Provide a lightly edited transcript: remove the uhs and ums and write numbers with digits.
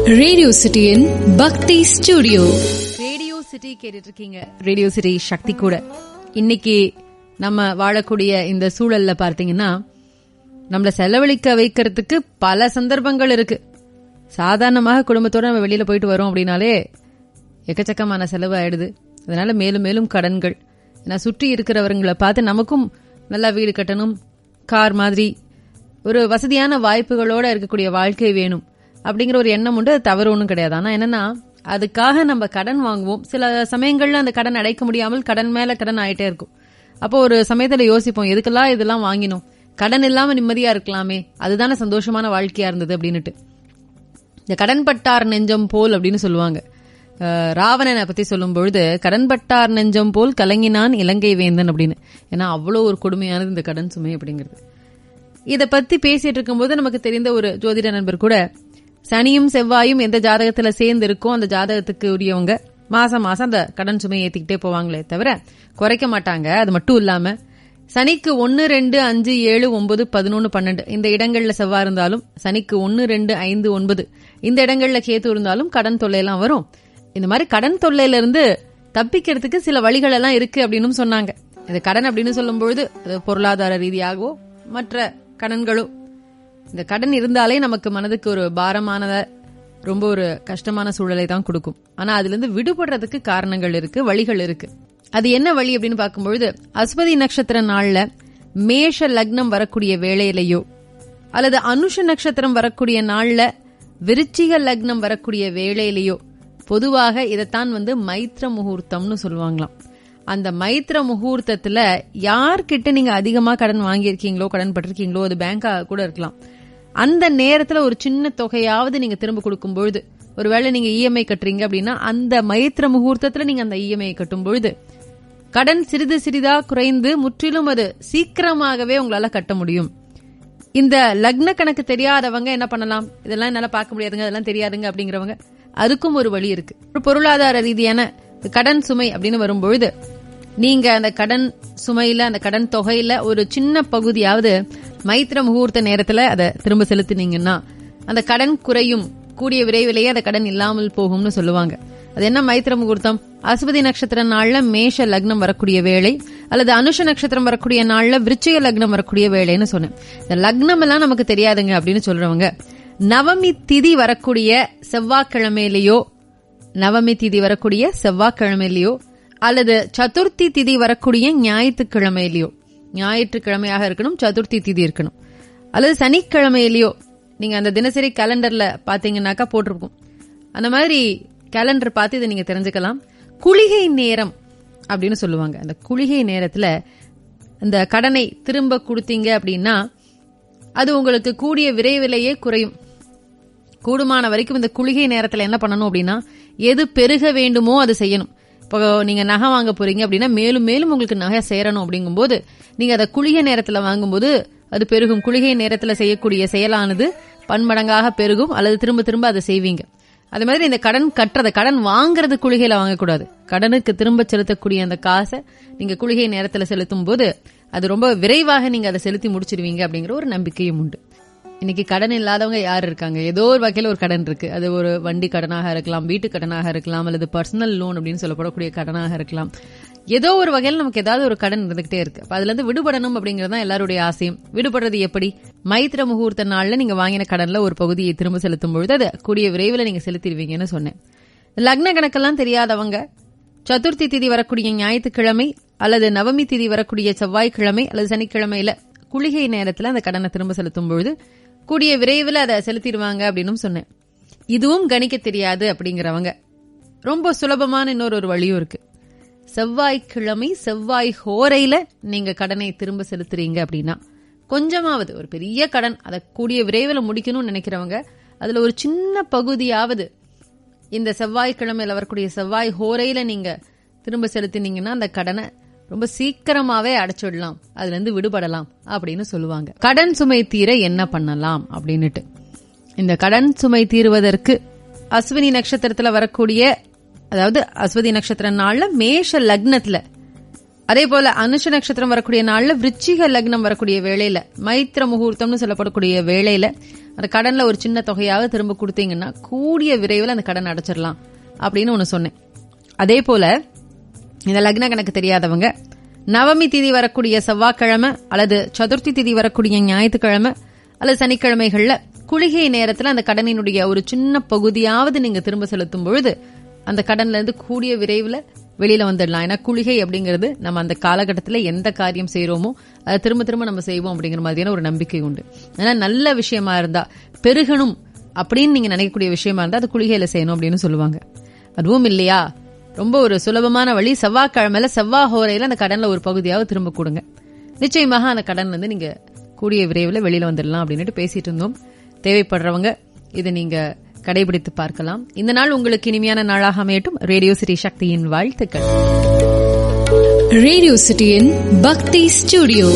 Radio சிட்டியின் பக்தி studio. Radio city கேட்டுட்டு இருக்கீங்க. ரேடியோ சிட்டி சக்தி கூட. இன்னைக்கு நம்ம வாழக்கூடிய இந்த சூழல்ல பார்த்தீங்கன்னா நம்மள செலவழிக்க வைக்கிறதுக்கு பல சந்தர்ப்பங்கள் இருக்கு. சாதாரணமாக குடும்பத்தோட நம்ம வெளியில போயிட்டு வரோம் அப்படின்னாலே எக்கச்சக்கமான செலவு ஆயிடுது. அதனால மேலும் மேலும் கடன்கள். ஏன்னா சுற்றி இருக்கிறவர்களை பார்த்து நமக்கும் நல்லா வீடு கட்டணும், கார் மாதிரி ஒரு வசதியான வாய்ப்புகளோட இருக்கக்கூடிய வாழ்க்கை வேணும் அப்படிங்கிற ஒரு எண்ணம் உண்டு. அது தவறு ஒன்றும் கிடையாது. ஆனா என்னன்னா அதுக்காக நம்ம கடன் வாங்குவோம். சில சமயங்கள்ல அந்த கடன் அடைக்க முடியாமல் கடன் மேல கடன் ஆயிட்டே இருக்கும். அப்போ ஒரு சமயத்துல யோசிப்போம், எதுக்கெல்லாம் இதெல்லாம் வாங்கினோம், கடன் இல்லாம நிம்மதியா இருக்கலாமே, அதுதானே சந்தோஷமான வாழ்க்கையா இருந்தது அப்படின்னுட்டு. இந்த கடன் பட்டார் நெஞ்சம் போல் அப்படின்னு சொல்லுவாங்க. ராவணனை பத்தி சொல்லும் பொழுது கடன்பட்டார் நெஞ்சம் போல் கலங்கினான் இலங்கை வேந்தன் அப்படின்னு. ஏன்னா அவ்வளோ ஒரு கொடுமையானது இந்த கடன் சுமை அப்படிங்கிறது. இதை பத்தி பேசிட்டு இருக்கும்போது நமக்கு தெரிந்த ஒரு ஜோதிட நண்பர் கூட சனியும் செவ்வாயும் எந்த ஜாதகத்துல சேர்ந்து இருக்கோ அந்த ஜாதகத்துக்கு உரியவங்க மாசம் மாசம் அந்த கடன் சுமையை ஏத்திக்கிட்டே போவாங்களே தவிர குறைக்க மாட்டாங்க. அது மட்டும் இல்லாம சனிக்கு 1, 2, 5, 7, 9, 11, 12 இந்த இடங்கள்ல செவ்வாய் இருந்தாலும், சனிக்கு 1, 2, 5, 9 இந்த இடங்கள்ல கேத்து இருந்தாலும் கடன் தொல்லையெல்லாம் வரும். இந்த மாதிரி கடன் தொல்லையில இருந்து தப்பிக்கிறதுக்கு சில வழிகள் எல்லாம் இருக்கு அப்படின்னு சொன்னாங்க. இந்த கடன் அப்படின்னு சொல்லும் பொழுது அது பொருளாதார ரீதியாகவோ மற்ற கடன்களோ, இந்த கடன் இருந்தாலே நமக்கு மனதுக்கு ஒரு பாரமானத, ரொம்ப ஒரு கஷ்டமான சூழலை தான் கொடுக்கும். ஆனா அதுல இருந்து விடுபடுறதுக்கு காரணங்கள் இருக்கு, வழிகள் இருக்கு. அது என்ன வழி அப்படின்னு பார்க்கும்பொழுது அஸ்வதி நட்சத்திர நாள்ல மேஷ லக்னம் வரக்கூடிய வேளையிலையோ அல்லது அனுஷ நட்சத்திரம் வரக்கூடிய நாள்ல விருச்சிக லக்னம் வரக்கூடிய வேளையிலையோ, பொதுவாக இதைத்தான் மைத்ர முகூர்த்தம்னு சொல்லுவாங்களாம். அந்த மைத்ர முகூர்த்தத்துல யார்கிட்ட நீங்க அதிகமா கடன் வாங்கியிருக்கீங்களோ, கடன் பட்டிருக்கீங்களோ, அது பேங்கா கூட இருக்கலாம், அந்த நேரத்துல ஒரு சின்ன தொகையாவது நீங்க திரும்ப கொடுக்கும் பொழுது, ஒருவேளை நீங்க இஎம்ஐ கட்டுறீங்க அப்படின்னா அந்த மைத்ர முகூர்த்தத்துல நீங்க அந்த இஎம்ஐ கட்டும் பொழுது கடன் சிறிது சிறிதா குறைந்து முற்றிலும் அது சீக்கிரமாகவே உங்களால கட்ட முடியும். இந்த லக்ன கணக்கு தெரியாதவங்க என்ன பண்ணலாம், இதெல்லாம் என்னால பார்க்க முடியாதுங்க, அதெல்லாம் தெரியாதுங்க அப்படிங்கிறவங்க, அதுக்கும் ஒரு வழி இருக்கு. ஒரு பொருளாதார ரீதியான கடன் சுமை அப்படின்னு வரும்பொழுது நீங்க அந்த கடன் சுமையில, அந்த கடன் தொகையில ஒரு சின்ன பகுதியாவது மைத்ர முகூர்த்த நேரத்துல அதை திரும்ப செலுத்தினீங்கன்னா அந்த கடன் குறையும், கூடிய விரைவிலேயே அந்த கடன் இல்லாமல் போகும்னு சொல்லுவாங்க. அது என்ன மைத்ர முகூர்த்தம்? அஸ்வதி நட்சத்திர நாள்ல மேஷ லக்னம் வரக்கூடிய வேளை அல்லது அனுஷ நட்சத்திரம் வரக்கூடிய நாள்ல விருச்சிக லக்னம் வரக்கூடிய வேளைன்னு சொன்னேன். இந்த லக்னம் எல்லாம் நமக்கு தெரியாதுங்க அப்படின்னு சொல்றவங்க நவமி திதி வரக்கூடிய செவ்வாய்க்கிழமையிலேயோ, நவமி திதி வரக்கூடிய செவ்வாய்க்கிழமையிலேயோ அல்லது சதுர்த்தி திதி வரக்கூடிய ஞாயிற்றுக்கிழமையிலேயோ, ஞாயிற்றுக்கிழமையாக இருக்கணும், சதுர்த்தி திதி இருக்கணும், அல்லது சனிக்கிழமையிலேயோ நீங்க அந்த தினசரி கேலண்டர்ல பாத்தீங்கன்னாக்கா போட்டிருக்கும். அந்த மாதிரி கேலண்டர் பார்த்து இதை நீங்க தெரிஞ்சுக்கலாம். குளிகை நேரம் அப்படின்னு சொல்லுவாங்க. அந்த குளிகை நேரத்துல இந்த கடனை திரும்ப கொடுத்தீங்க அப்படின்னா அது உங்களுக்கு கூடிய விரைவிலேயே குறையும். கூடுமான வரைக்கும் இந்த குளிகை நேரத்துல என்ன பண்ணணும் அப்படின்னா, எது பெருக வேண்டுமோ அது செய்யணும். இப்போ நீங்க நகை வாங்க போறீங்க அப்படின்னா மேலும் மேலும் உங்களுக்கு நகை சேரணும் அப்படிங்கும்போது நீங்க அதை குளிகை நேரத்துல வாங்கும்போது அது பெருகும். குளிகை நேரத்துல செய்யக்கூடிய செயலானது பன்மடங்காக பெருகும், அல்லது திரும்ப திரும்ப அதை செய்வீங்க. அதே மாதிரி இந்த கடன் கட்டுறத, கடன் வாங்குறது குளிகையில வாங்கக்கூடாது. கடனுக்கு திரும்ப செலுத்தக்கூடிய அந்த காசை நீங்க குளிகை நேரத்துல செலுத்தும் போது அது ரொம்ப விரைவாக நீங்க அதை செலுத்தி முடிச்சிருவீங்க அப்படிங்கிற ஒரு நம்பிக்கையும் உண்டு. இன்னைக்கு கடன் இல்லாதவங்க யார் இருக்காங்க? ஏதோ ஒரு வகையில ஒரு கடன் இருக்கு. அது ஒரு வண்டி கடனாக இருக்கலாம், வீட்டு கடனாக இருக்கலாம், அல்லது பர்சனல் லோன் அப்படின்னு சொல்லப்படக்கூடிய கடனாக இருக்கலாம். ஏதோ ஒரு வகையில் நமக்கு ஏதாவது ஒரு கடன் இருந்துகிட்டே இருக்கு. அதுல இருந்து விடுபடணும் அப்படிங்கறது தான் எல்லாருடைய ஆசையும். விடுபடுறது எப்படி? மைத்ர முகூர்த்த நாள்ல நீங்க வாங்கின கடன்ல ஒரு பகுதியை திரும்ப செலுத்தும் பொழுது அது கூடிய விரைவில் நீங்க செலுத்திடுவீங்கன்னு சொன்னேன். லக்ன கணக்கெல்லாம் தெரியாதவங்க சதுர்த்தி திதி வரக்கூடிய ஞாயிற்றுக்கிழமை அல்லது நவமி திதி வரக்கூடிய செவ்வாய்க்கிழமை அல்லது சனிக்கிழமையில குளிகை நேரத்துல அந்த கடனை திரும்ப செலுத்தும் பொழுது கூடிய விரைவில் அதை செலுத்திடுவாங்க அப்படின்னு சொன்னேன். இதுவும் கணிக்க தெரியாது அப்படிங்கிறவங்க ரொம்ப சுலபமான இன்னொரு வழியும் இருக்கு. செவ்வாய்க்கிழமை செவ்வாய் ஹோரையில நீங்க கடனை திரும்ப செலுத்துறீங்க அப்படின்னா, கொஞ்சமாவது ஒரு பெரிய கடன் அதை கூடிய விரைவில் முடிக்கணும்னு நினைக்கிறவங்க அதுல ஒரு சின்ன பகுதியாவது இந்த செவ்வாய்க்கிழமையில வரக்கூடிய செவ்வாய் ஹோரையில நீங்க திரும்ப செலுத்தினீங்கன்னா அந்த கடனை ரொம்ப சீக்கிரமாவே அடைச்சிடலாம், அதுல இருந்து விடுபடலாம் அப்படின்னு சொல்லுவாங்க. கடன் சுமை தீர என்ன பண்ணலாம் அப்படின்னுட்டு, இந்த கடன் சுமை தீர்வதற்கு அஸ்வினி நட்சத்திரத்துல வரக்கூடிய, அதாவது அஸ்வதி நட்சத்திர நாள்ல மேஷ லக்னத்துல, அதே போல அனுஷ நட்சத்திரம் வரக்கூடிய நாள்ல விருச்சிக லக்னம் வரக்கூடிய வேளையில, மைத்ர முகூர்த்தம்னு சொல்லப்படக்கூடிய வேளையில அந்த கடன்ல ஒரு சின்ன தொகையாவது திரும்ப கொடுத்தீங்கன்னா கூடிய விரைவில் அந்த கடன் அடைச்சிடலாம் அப்படின்னு ஒன்னு சொன்னேன். அதே போல இந்த லக்ன கணக்கு தெரியாதவங்க நவமி திதி வரக்கூடிய செவ்வாய்க்கிழமை அல்லது சதுர்த்தி திதி வரக்கூடிய ஞாயிற்றுக்கிழமை அல்லது சனிக்கிழமைகள்ல குளிகை நேரத்துல அந்த கடனினுடைய ஒரு சின்ன பகுதியாவது நீங்க திரும்ப செலுத்தும் பொழுது அந்த கடன்ல இருந்து கூடிய விரைவில் வெளியில வந்துடலாம். ஏன்னா குளிகை அப்படிங்கிறது நம்ம அந்த காலகட்டத்தில் எந்த காரியம் செய்யறோமோ அதை திரும்ப திரும்ப நம்ம செய்வோம் அப்படிங்கிற மாதிரியான ஒரு நம்பிக்கை உண்டு. ஏன்னா நல்ல விஷயமா இருந்தா, பெருகணும் அப்படின்னு நீங்க நினைக்கக்கூடிய விஷயமா இருந்தா அது குளிகையில செய்யணும் அப்படின்னு சொல்லுவாங்க. அதுவும் இல்லையா, ரொம்ப ஒரு சுலபமான வழி, செவ்வாய்க்கிழமையில செவ்வாய் ஹோரையில அந்த கடன்ல ஒரு பகுதியாவது திரும்ப கொடுங்க. நிச்சயமாக அந்த கடன் வந்து நீங்க கூடிய விரைவில் வெளியில வந்துடலாம் அப்படின்ட்டு பேசிட்டு இருந்தோம். தேவைப்படுறவங்க இதை நீங்க கடைபிடித்து பார்க்கலாம். இந்த நாள் உங்களுக்கு இனிமையான நாளாக அமையட்டும். ரேடியோ சிட்டி சக்தியின் வாழ்த்துக்கள். ரேடியோ சிட்டியின் பக்தி ஸ்டுடியோ.